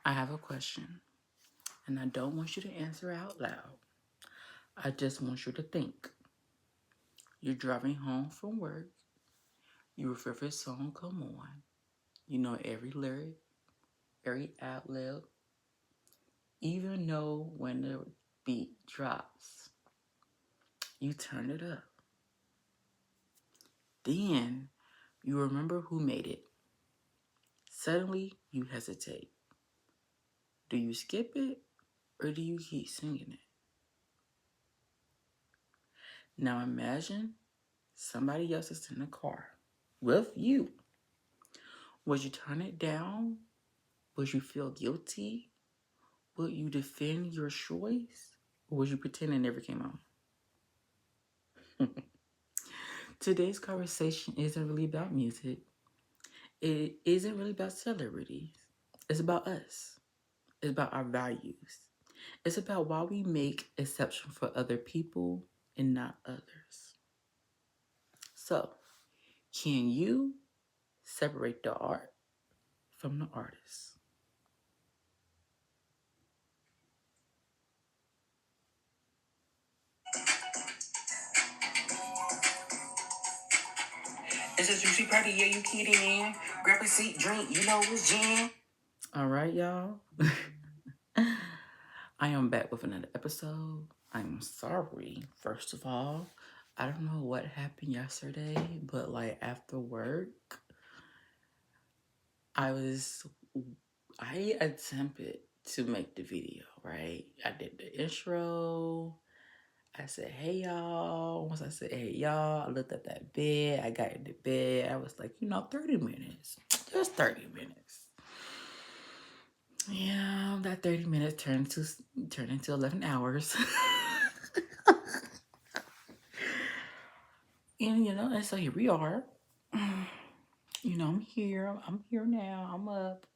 I have a question, and I don't want you to answer out loud. I just want you to think. You're driving home from work. Your favorite song come on. You know every lyric, every ad lib, even know when the beat drops. You turn it up. Then you remember who made it. Suddenly you hesitate. Do you skip it or do you keep singing it? Now imagine somebody else is in the car with you. Would you turn it down? Would you feel guilty? Would you defend your choice? Or would you pretend it never came on? Today's conversation isn't really about music. It isn't really about celebrities. It's about us. It's about our values. It's about why we make exception for other people and not others. So, can you separate the art from the artist? It's a juicy party, yeah, you kidding? Grab a seat, drink, you know it's Jen. All right, y'all. I am back with another episode. I'm sorry, first of all. I don't know what happened yesterday, but like after work, I was I attempted to make the video, right? I did the intro. I said, hey y'all. Once I said, hey y'all, I looked at that bed. I got into bed. I was like, 30 minutes. Just 30 minutes. Yeah, that 30 minutes turned into 11 hours. And so here we are. I'm here. I'm here now. I'm up.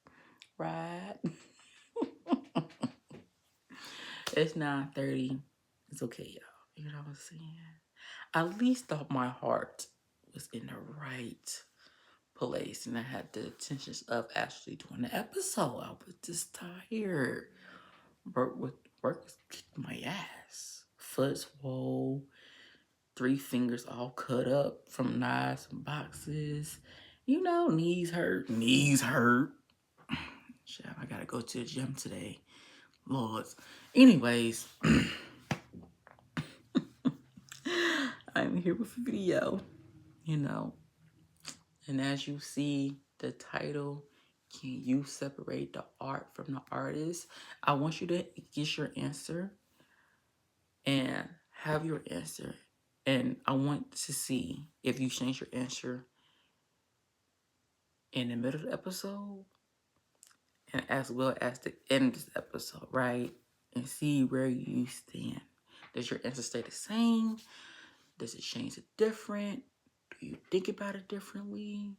Right. It's 9:30. It's okay, y'all. You know what I'm saying? I at least thought my heart was in the right place and I had the intentions of actually doing the episode. I was just tired. Work was kicking my ass. Foot swole, 3 fingers all cut up from knives and boxes. Knees hurt. Knees hurt. Shit, I gotta go to the gym today. Lord. Anyways, I'm here with a video, you know. And as you see the title, can you separate the art from the artist? I want you to get your answer and have your answer. And I want to see if you change your answer in the middle of the episode and as well as the end of this episode, right? And see where you stand. Does your answer stay the same? Does it change it different? Do you think about it differently?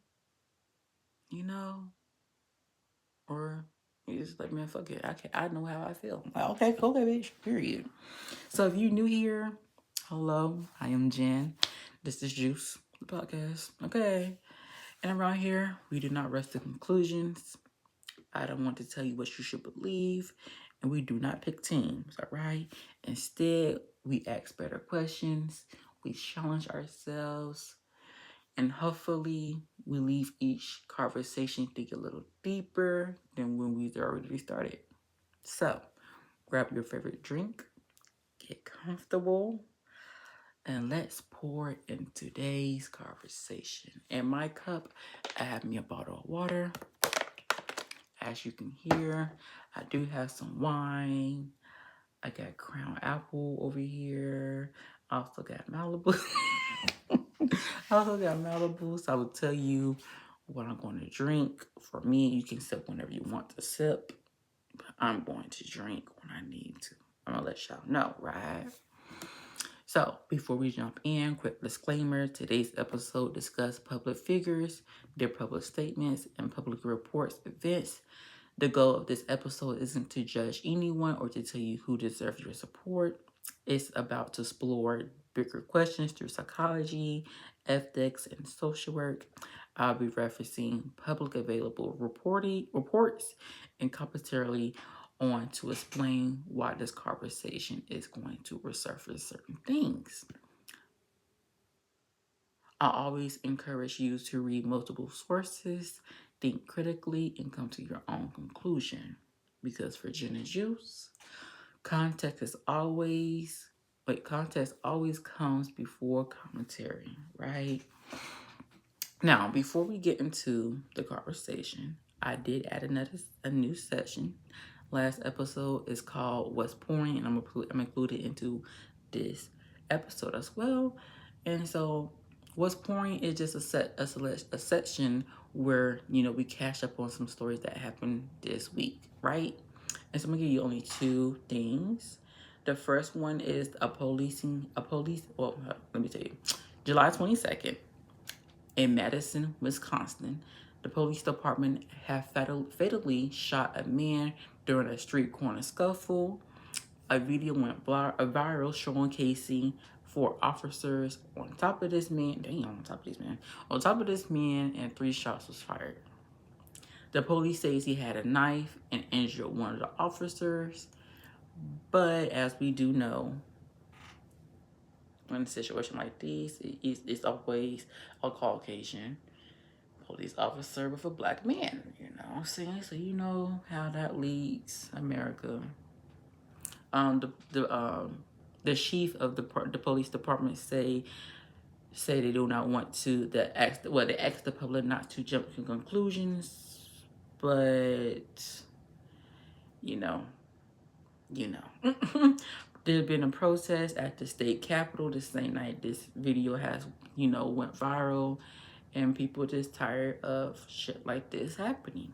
Or you just like, man, fuck it. I know how I feel. I'm like, okay, cool, bitch. Period. So if you're new here, hello, I am Jen. This is Juice, the podcast. Okay. And around here, we do not rush to conclusions. I don't want to tell you what you should believe. And we do not pick teams, all right? Instead, we ask better questions. We challenge ourselves. And hopefully, we leave each conversation think a little deeper than when we already started. So, grab your favorite drink, get comfortable, and let's pour in today's conversation. In my cup, I have me a bottle of water. As you can hear, I do have some wine. I got Crown Apple over here. I also got Malibu. So I will tell you what I'm going to drink. For me, you can sip whenever you want to sip. But I'm going to drink when I need to. I'm going to let y'all know, right? So, before we jump in, quick disclaimer. Today's episode discusses public figures, their public statements, and public reports events. The goal of this episode isn't to judge anyone or to tell you who deserves your support. It's about to explore bigger questions through psychology, ethics, and social work. I'll be referencing public available reports and commentary on to explain why this conversation is going to resurface certain things. I always encourage you to read multiple sources, think critically, and come to your own conclusion. Because for Jenn Juice, context always comes before commentary, right? Now, before we get into the conversation, I did add a new session. Last episode is called "What's Pouring," and I'm included into this episode as well. And so, "What's Pouring" is just a section where we catch up on some stories that happened this week, right? And so I'm gonna give you only two things. The first one is let me tell you, July 22nd. In Madison, Wisconsin, the police department have fatally shot a man during a street corner scuffle. A video went viral showing Casey 4 officers on top of this man. On top of this man, and 3 shots was fired. The police says he had a knife and injured one of the officers. But as we do know, in a situation like this, it's always a Caucasian police officer with a black man, you know what I'm saying? So you know how that leads America. The chief of the police department say they do not want to they ask the public not to jump to conclusions, but you know. There's been a protest at the state capitol the same night this video has went viral. And people just tired of shit like this happening,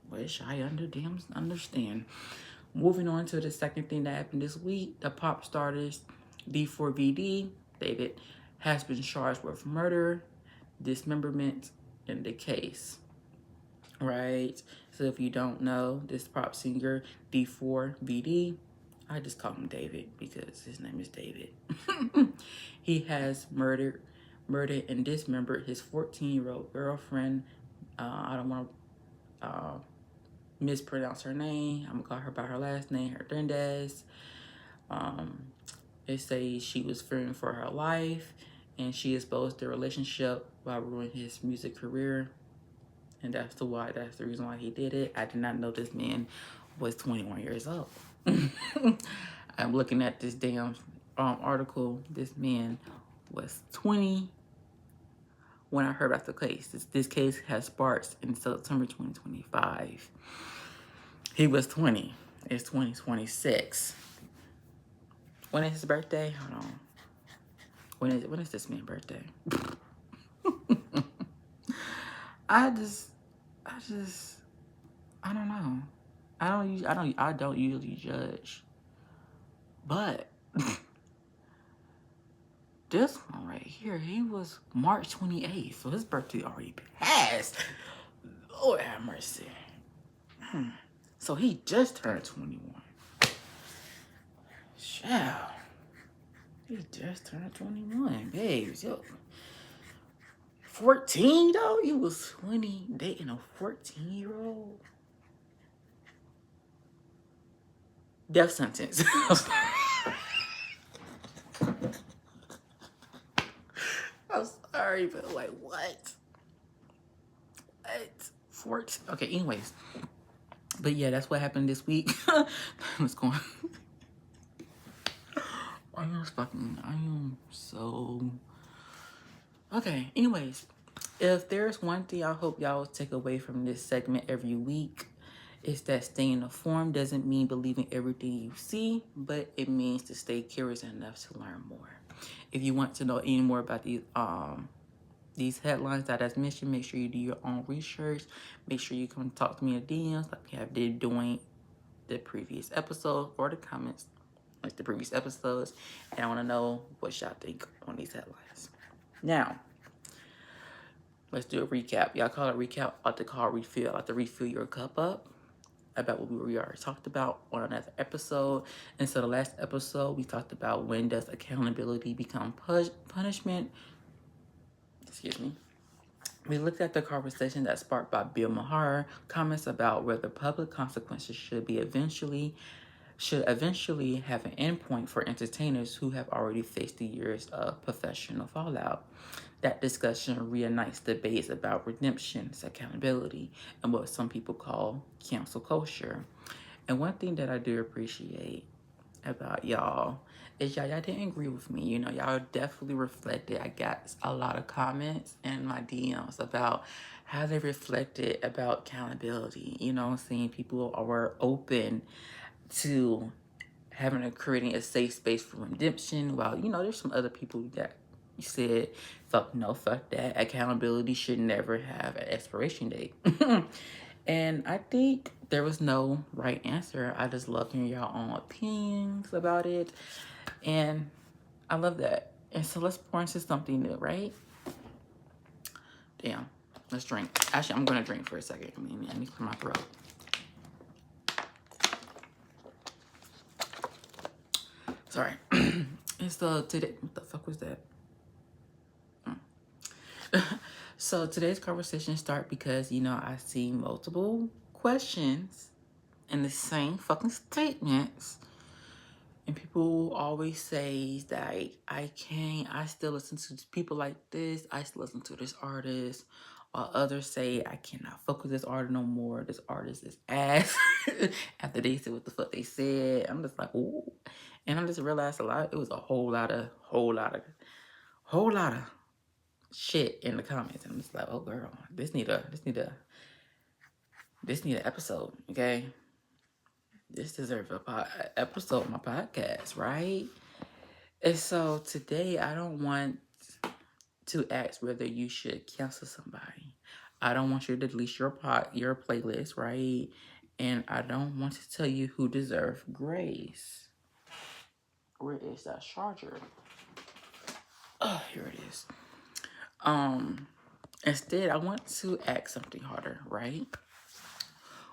which I understand. Moving on to the second thing that happened this week, the pop star's D4VD, David, has been charged with murder, dismemberment in the case. Right? So if you don't know, this pop singer, D4VD, I just call him David because his name is David. He has murdered and dismembered his 14-year-old girlfriend. I don't want to mispronounce her name. I'm going to call her by her last name, Hernandez. They say she was fearing for her life, and she exposed their relationship while ruining his music career. And that's the reason why he did it. I did not know this man was 21 years old. I'm looking at this damn article. This man was 20 when I heard about the case. This case has sparked in September 2025. He was 20. It's 2026. When is his birthday? Hold on. When is this man's birthday? I don't know. I don't usually judge. But this one right here, he was March 28th, so his birthday already passed. Lord have mercy. So he just turned 21. Child. He just turned 21, babes. Yo. 14 though? You was 20 dating a 14-year-old? Death sentence. I'm sorry, but like, what? 14? Okay, anyways. But yeah, that's what happened this week. What's going on? I am so... Okay, anyways. If there's one thing I hope y'all take away from this segment every week, it's that staying informed doesn't mean believing everything you see, but it means to stay curious enough to learn more. If you want to know any more about these headlines that I've mentioned, make sure you do your own research. Make sure you come talk to me in DMs like you have been doing the previous episode or the comments like the previous episodes. And I want to know what y'all think on these headlines. Now, let's do a recap. Y'all call it recap. I like to call it refill. I like to refill your cup up about what we already talked about on another episode. And so the last episode, we talked about when does accountability become punishment. Excuse me. We looked at the conversation that sparked by Bill Maher comments about whether public consequences should eventually have an endpoint for entertainers who have already faced the years of professional fallout. That discussion reunites debates about redemption, accountability, and what some people call cancel culture. And one thing that I do appreciate about y'all is y'all didn't agree with me. You know, y'all definitely reflected. I got a lot of comments in my DMs about how they reflected about accountability. You know, seeing people were open to creating a safe space for redemption. While, you know, there's some other people that said, fuck that. Accountability should never have an expiration date. And I think there was no right answer. I just love hearing your own opinions about it. And I love that. And so let's pour into something new, right? Damn. Let's drink. Actually, I'm going to drink for a second. I need to clear my throat. Sorry. And so today, what the fuck was that? So today's conversation start because, you know, I see multiple questions in the same fucking statements. And people always say that I still listen to people like this. I still listen to this artist. While others say, I cannot fuck with this artist no more. This artist is ass. After they said what the fuck they said. I'm just like, ooh. And I just realized it was a whole lot of shit in the comments. I'm just like, oh girl, this need an episode, okay? This deserves a episode of my podcast, right? And so today I don't want to ask whether you should cancel somebody. I don't want you to delete your playlist, right? And I don't want to tell you who deserves grace. Where is that charger? Oh, here it is. Instead, I want to ask something harder, right?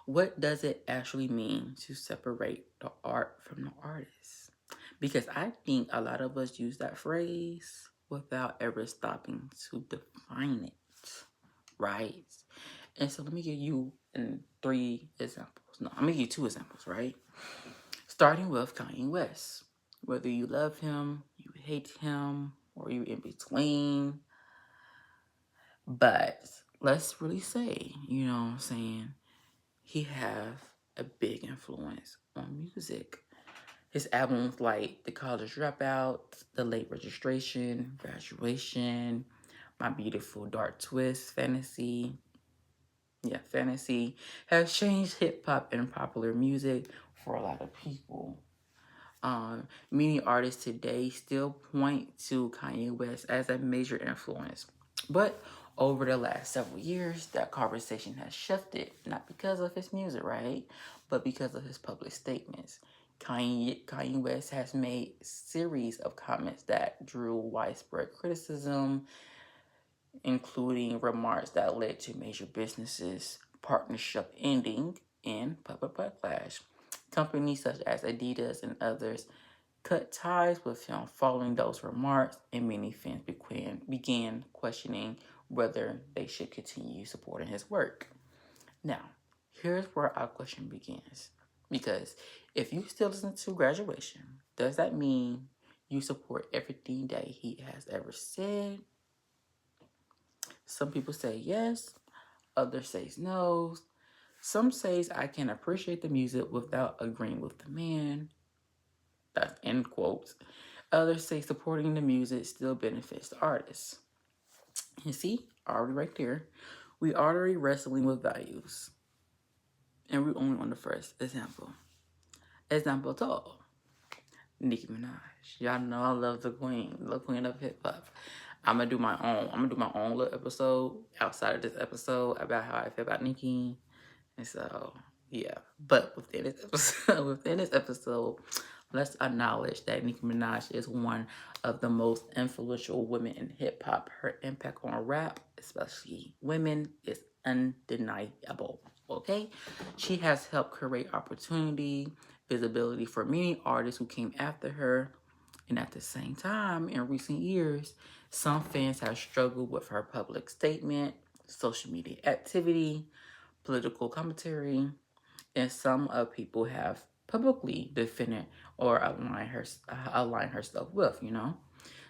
What does it actually mean to separate the art from the artist? Because I think a lot of us use that phrase without ever stopping to define it, right? And so let me give you 3 examples. No, I'm going to give you 2 examples, right? Starting with Kanye West. Whether you love him, you hate him, or you in between. But let's really say, you know what I'm saying, he have a big influence on music. His albums like The College Dropout, The Late Registration, Graduation, My Beautiful Dark Twist, Fantasy, has changed hip-hop and popular music for a lot of people. Many artists today still point to Kanye West as a major influence. But over the last several years, that conversation has shifted, not because of his music, right? But because of his public statements. Kanye West has made a series of comments that drew widespread criticism, including remarks that led to major businesses partnership ending and public backlash. Companies such as Adidas and others cut ties with him following those remarks, and many fans began questioning whether they should continue supporting his work. Now, here's where our question begins. Because if you still listen to Graduation, does that mean you support everything that he has ever said? Some people say yes, others say no. Some says I can appreciate the music without agreeing with the man. That's end quotes. Others say supporting the music still benefits the artist. You see, already right there, we already wrestling with values. And we're only on the first example. Example 12. Nicki Minaj. Y'all know I love the queen of hip hop. I'm gonna do my own little episode outside of this episode about how I feel about Nicki. And so, yeah. But within this episode, let's acknowledge that Nicki Minaj is one of the most influential women in hip hop. Her impact on rap, especially women, is undeniable. Okay? She has helped create opportunity, visibility for many artists who came after her. And at the same time, in recent years, some fans have struggled with her public statement, social media activity, political commentary, and some people have publicly defended or align herself with, you know.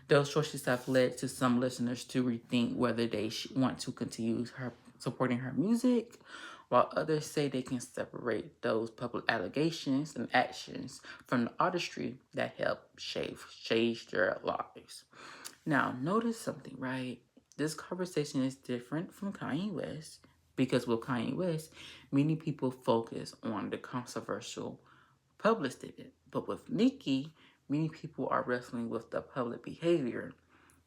Those choices have led to some listeners to rethink whether they want to continue supporting her music, while others say they can separate those public allegations and actions from the artistry that help change their lives. Now, notice something, right? This conversation is different from Kanye West because with Kanye West, many people focus on the controversial public statement. But with Nicki, many people are wrestling with the public behavior,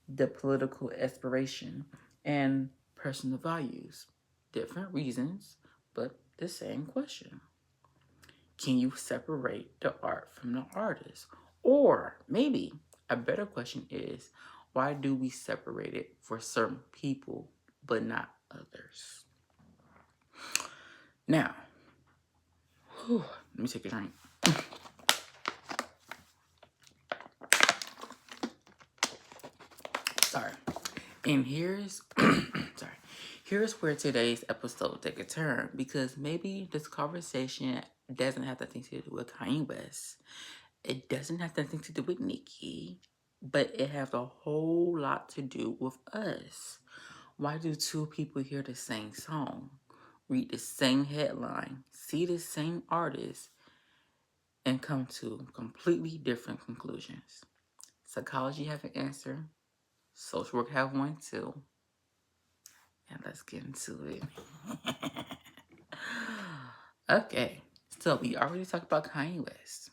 the political aspiration, and personal values. Different reasons, but the same question. Can you separate the art from the artist? Or maybe a better question is, why do we separate it for certain people but not others? Now, let me take a drink. Sorry. And here's where today's episode take a turn, because maybe this conversation doesn't have anything to do with Kanye West. It doesn't have anything to do with Nicki, but it has a whole lot to do with us. Why do two people hear the same song, read the same headline, see the same artist, and come to completely different conclusions? Psychology have an answer. Social work have one too. And let's get into it. Okay, so we already talked about Kanye West.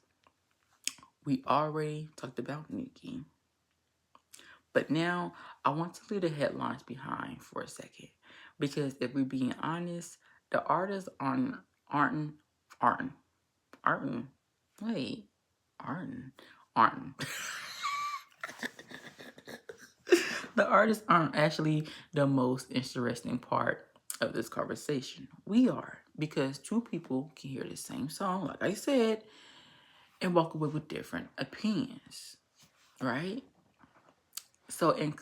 We already talked about Nicki. But now I want to leave the headlines behind for a second, because if we're being honest, the artists aren't wait, aren't. The artists aren't actually the most interesting part of this conversation. We are, because two people can hear the same song, like I said, and walk away with different opinions, right? So, bitch,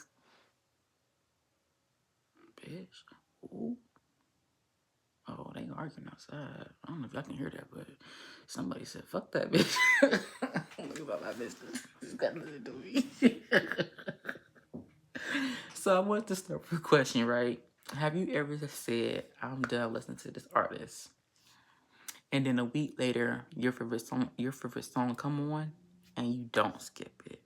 ooh. Oh, they arguing outside. I don't know if y'all can hear that, but somebody said, fuck that bitch. Look about my business. It's got nothing to do with me. So I want to start with a question, right? Have you ever said, I'm done listening to this artist, and then a week later, your favorite song come on, and you don't skip it?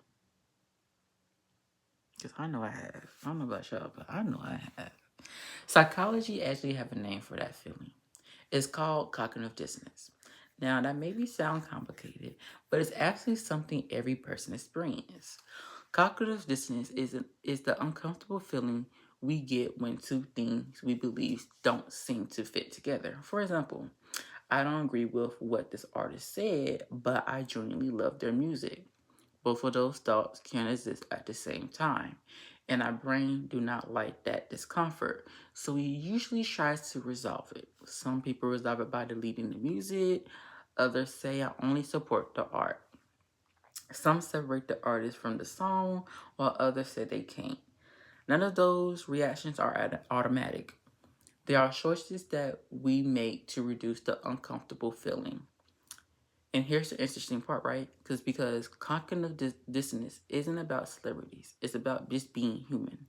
Because I know I have. I don't know about y'all, but I know I have. Psychology actually have a name for that feeling. It's called cognitive dissonance. Now, that maybe sound complicated, but it's actually something every person experiences. Cognitive dissonance is the uncomfortable feeling we get when two things we believe don't seem to fit together. For example, I don't agree with what this artist said, but I genuinely love their music. Both of those thoughts can exist at the same time, and our brain do not like that discomfort, so we usually try to resolve it. Some people resolve it by deleting the music, others say I only support the art. Some separate the artist from the song, while others say they can't. None of those reactions are automatic. They are choices that we make to reduce the uncomfortable feeling. And here's the interesting part, right? Because cognitive dissonance isn't about celebrities. It's about just being human.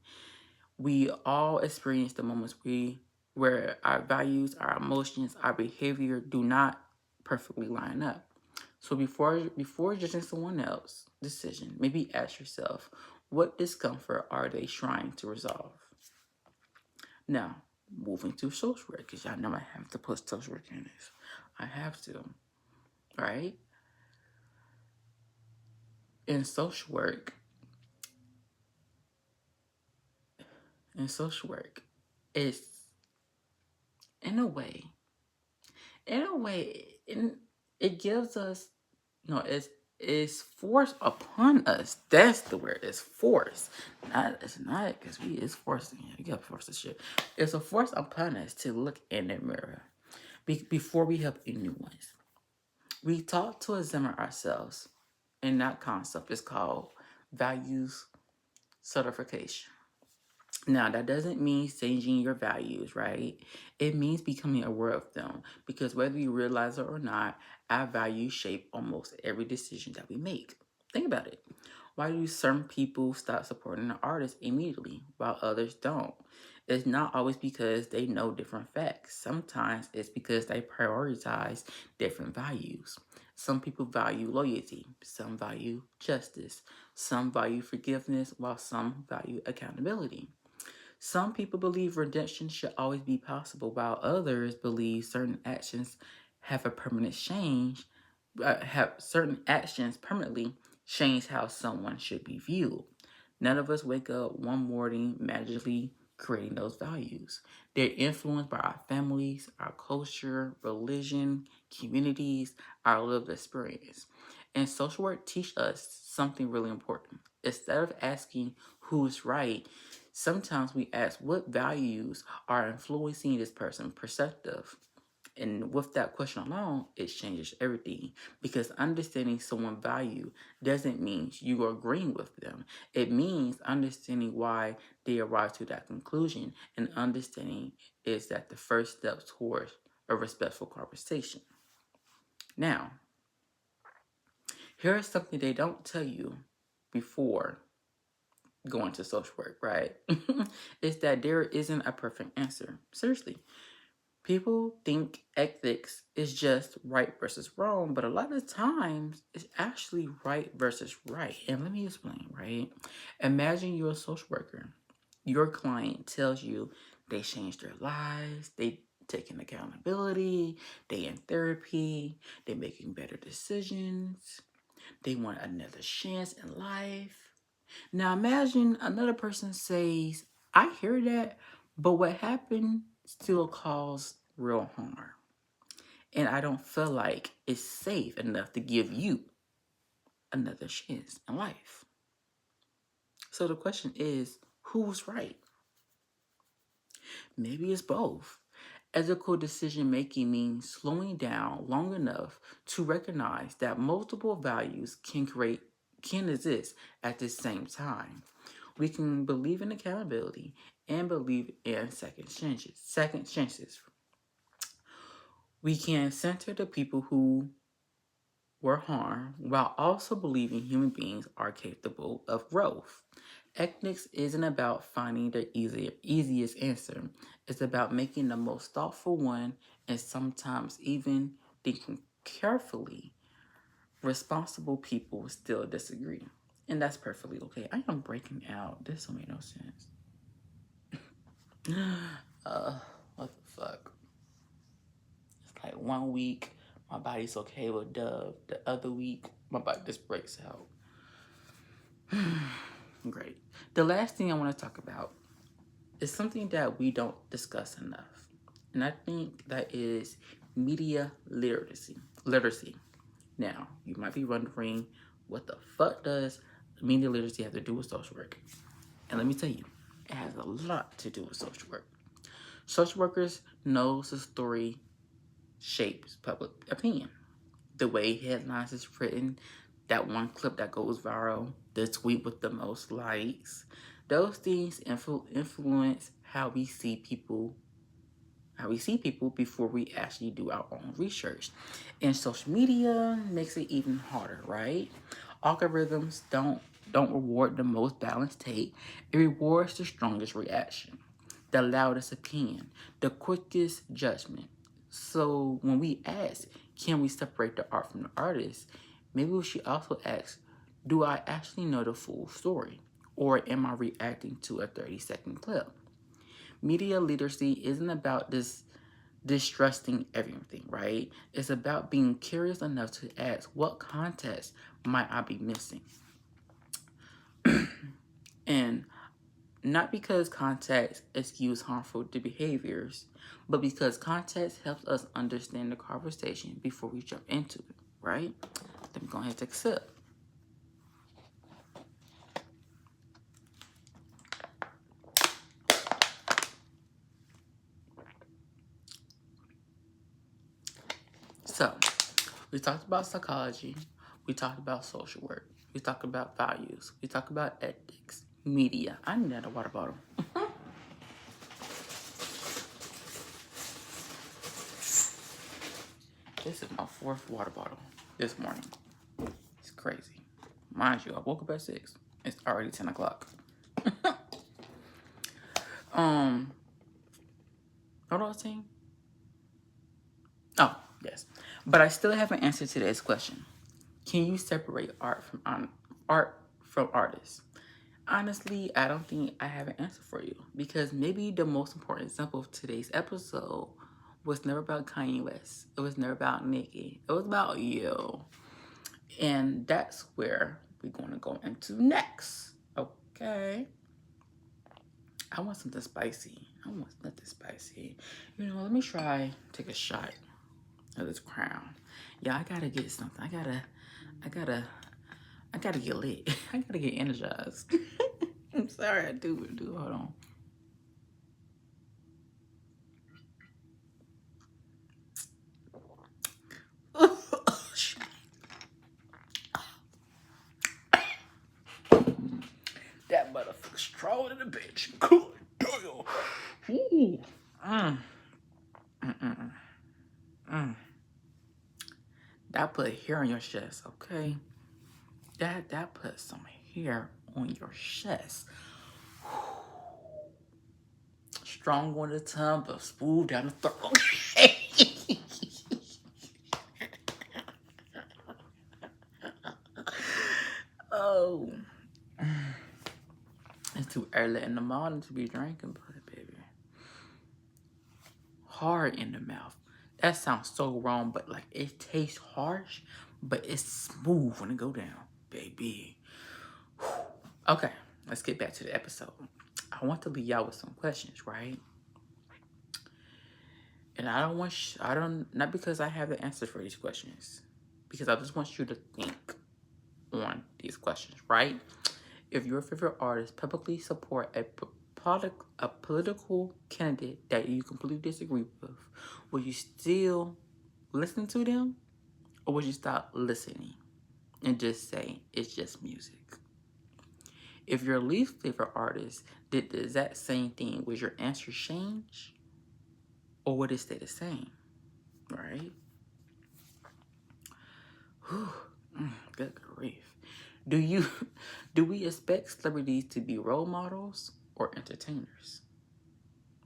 We all experience the moments where our values, our emotions, our behavior do not perfectly line up. So before judging someone else's decision, maybe ask yourself, what discomfort are they trying to resolve? Now, moving to social work, because y'all know I have to put social work in this. I have to, right? In social work, it's in a way, it gives us, no, it's forced upon us. That's the word. It's force. It's not because it's forcing you. You gotta force the shit. It's a force upon us to look in the mirror before we help anyone. We taught to examine ourselves, and that concept is called values certification. Now, that doesn't mean changing your values, right? It means becoming aware of them, because whether you realize it or not, our values shape almost every decision that we make. Think about it. Why do certain people stop supporting an artist immediately while others don't? It's not always because they know different facts. Sometimes it's because they prioritize different values. Some people value loyalty, some value justice, some value forgiveness, while some value accountability. Some people believe redemption should always be possible, while others believe certain actions have a permanent change, have certain actions permanently change how someone should be viewed. None of us wake up one morning magically creating those values. They're influenced by our families, our culture, religion, communities, our lived experience. And social work teach us something really important. Instead of asking who's right, sometimes we ask what values are influencing this person's perspective. And with that question alone, it changes everything, because understanding someone's value doesn't mean you are agreeing with them. It means understanding why they arrived to that conclusion, and understanding is that the first step towards a respectful conversation. Now, here's something they don't tell you before going to social work, right? Is that there isn't a perfect answer. Seriously. People think ethics is just right versus wrong, but a lot of times it's actually right versus right. And let me explain, right? Imagine you're a social worker. Your client tells you they changed their lives, they taking accountability, they in therapy, they making better decisions, they want another chance in life. Now imagine another person says, I hear that, but what happened still caused real harm. And I don't feel like it's safe enough to give you another chance in life. So the question is, who's right? Maybe it's both. Ethical decision making means slowing down long enough to recognize that multiple values can exist at the same time. We can believe in accountability and believe in second chances. Second chances. We can center the people who were harmed while also believing human beings are capable of growth. Ethics isn't about finding the easiest answer. It's about making the most thoughtful one, and sometimes even thinking carefully. Responsible people still disagree. And that's perfectly okay. I am breaking out. This don't make no sense. What the fuck? It's like 1 week, my body's okay with Dove. The other week, my body just breaks out. Great. The last thing I want to talk about is something that we don't discuss enough. And I think that is media literacy. Now, you might be wondering, what the fuck does media literacy have to do with social work? And let me tell you, it has a lot to do with social work. Social workers know the story shapes public opinion. The way headlines is written, that one clip that goes viral, the tweet with the most likes, those things influence how we see people before we actually do our own research. And social media makes it even harder, right? Algorithms don't reward the most balanced take. It rewards the strongest reaction, the loudest opinion, the quickest judgment. So when we ask, can we separate the art from the artist? Maybe we should also ask, do I actually know the full story? Or am I reacting to a 30-second clip? Media literacy isn't about distrusting everything, right? It's about being curious enough to ask, what context might I be missing? And not because context excuse harmful behaviors, but because context helps us understand the conversation before we jump into it, right? Let me go ahead and take a sip. So, we talked about psychology, we talked about social work, we talked about values, we talked about ethics, media. I need that a water bottle. This is my 4th water bottle this morning. It's crazy. Mind you, I woke up at 6. It's already 10 o'clock. What was I saying? Oh, yes. But I still haven't answered today's question. Can you separate art from artists? Honestly, I don't think I have an answer for you, because maybe the most important example of today's episode was never about Kanye West. It was never about Nicki. It was about you. And that's where we're going to go into next. Okay. I want something spicy. You know, let me take a shot of this Crown. Yeah, I gotta get something. I gotta get lit. I gotta get energized. I'm sorry, I do. Hold on. That motherfucker strong in the bitch. Good damn. Ooh. That put hair on your chest, okay? That put some hair on your chest. Strong on the tongue, but smooth down the throat. Okay. Oh. It's too early in the morning to be drinking, but baby. Hard in the mouth. That sounds so wrong, but like it tastes harsh, but it's smooth when it go down, baby. Okay, let's get back to the episode. I want to leave y'all with some questions, right? And not because I have the answer for these questions, because I just want you to think on these questions, right? If your favorite artist publicly support a political candidate that you completely disagree with, would you still listen to them, or would you stop listening and just say it's just music? If your least favorite artist did the exact same thing, would your answer change, or would it stay the same? Right? Whew. Good grief. Do we expect celebrities to be role models or entertainers?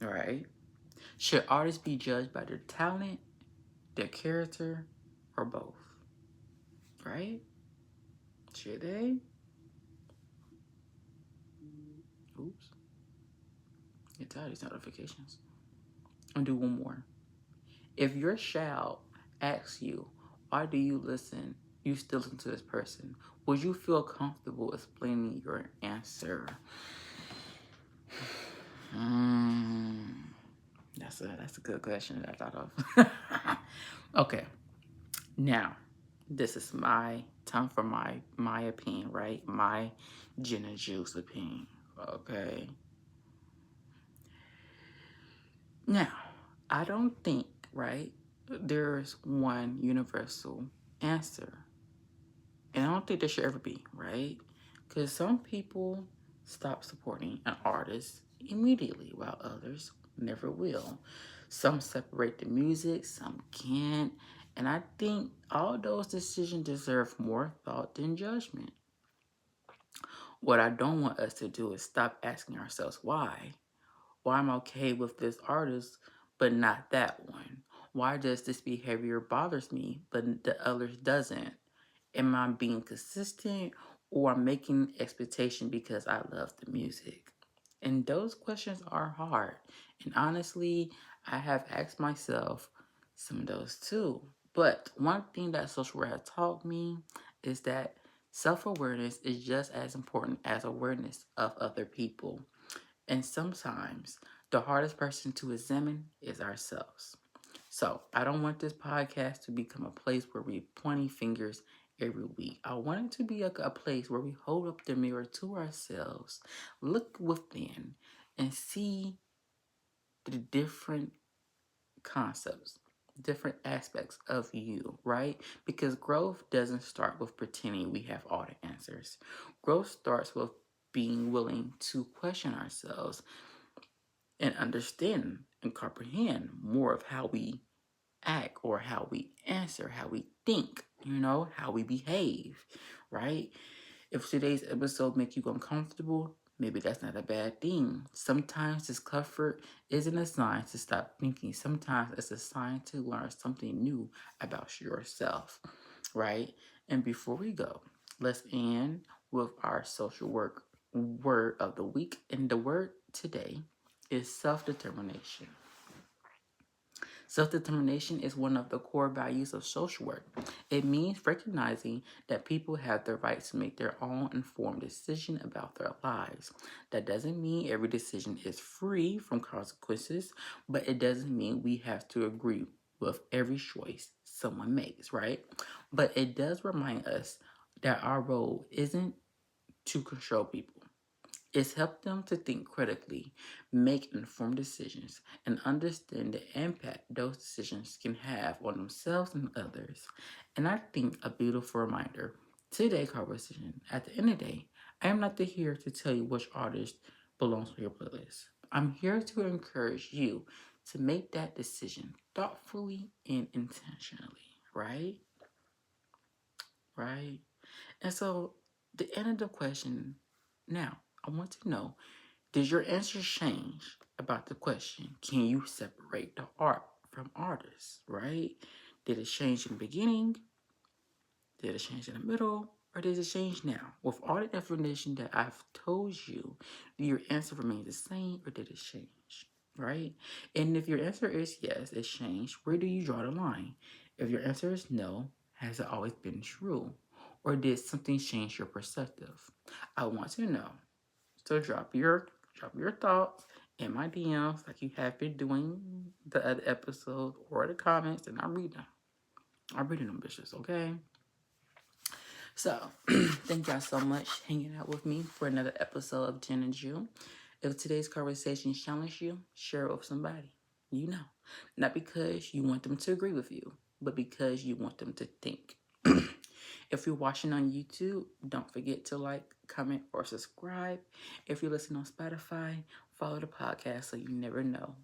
All right. Should artists be judged by their talent, their character, or both? Right? Should they? Oops. Get tired of these notifications. And do one more. If your child asks you, why do you still listen to this person, would you feel comfortable explaining your answer? That's a good question that I thought of. Okay. Now, this is my time for my opinion, right? My Jenn Juice opinion. Okay. Now, I don't think, right, there's one universal answer. And I don't think there should ever be, right? Because some people stop supporting an artist immediately, while others never will. Some separate the music, some can't. And I think all those decisions deserve more thought than judgment. What I don't want us to do is stop asking ourselves why. Why am I okay with this artist, but not that one? Why does this behavior bothers me, but the others doesn't? Am I being consistent, or making expectation because I love the music? And those questions are hard. And honestly, I have asked myself some of those too. But one thing that social work has taught me is that self-awareness is just as important as awareness of other people. And sometimes the hardest person to examine is ourselves. So I don't want this podcast to become a place where we pointing fingers every week. I want it to be a place where we hold up the mirror to ourselves, look within, and see the different concepts, different aspects of you, right? Because growth doesn't start with pretending we have all the answers. Growth starts with being willing to question ourselves and understand and comprehend more of how we act or how we answer, how we think, how we behave, right? If today's episode makes you uncomfortable, maybe that's not a bad thing. Sometimes discomfort isn't a sign to stop thinking. Sometimes it's a sign to learn something new about yourself, right? And before we go, let's end with our social work word of the week. And the word today is self-determination. Self-determination is one of the core values of social work. It means recognizing that people have the right to make their own informed decision about their lives. That doesn't mean every decision is free from consequences, but it doesn't mean we have to agree with every choice someone makes, right? But it does remind us that our role isn't to control people. It's helped them to think critically, make informed decisions, and understand the impact those decisions can have on themselves and others. And I think a beautiful reminder, today's conversation, at the end of the day, I am not here to tell you which artist belongs on your playlist. I'm here to encourage you to make that decision thoughtfully and intentionally, right? Right? And so, the end of the question now, I want to know, did your answer change about the question? Can you separate the art from artists, right? Did it change in the beginning? Did it change in the middle? Or did it change now? With all the information that I've told you, do your answer remain the same or did it change, right? And if your answer is yes, it's changed, where do you draw the line? If your answer is no, has it always been true? Or did something change your perspective? I want to know. So drop your thoughts in my DMs like you have been doing the other episode or the comments, and I'm reading them. I'm reading them, bitches, okay? So, thank y'all so much hanging out with me for another episode of Jenn and Juice. If today's conversation challenged you, share it with somebody. You know, not because you want them to agree with you, but because you want them to think. If you're watching on YouTube, don't forget to like, comment, or subscribe. If you're listening on Spotify, follow the podcast so you never know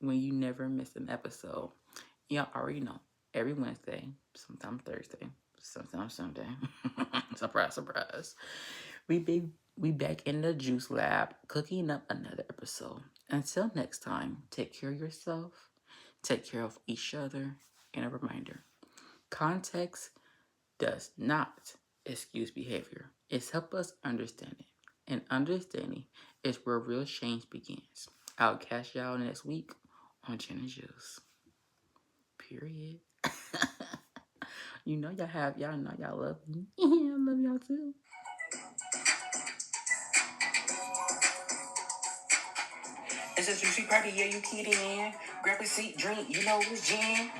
when you never miss an episode. Y'all already know. Every Wednesday, sometimes Thursday, sometimes Sunday. Surprise, surprise. We back in the juice lab cooking up another episode. Until next time, take care of yourself, take care of each other, and a reminder. Context does not excuse behavior. It's help us understand it. And understanding is where real change begins. I'll catch y'all next week on Jenn Juice. Period. Y'all know y'all love me. I love y'all too. It's a juicy party, yeah, you kidding, man. Grab a seat, drink, it's Jen.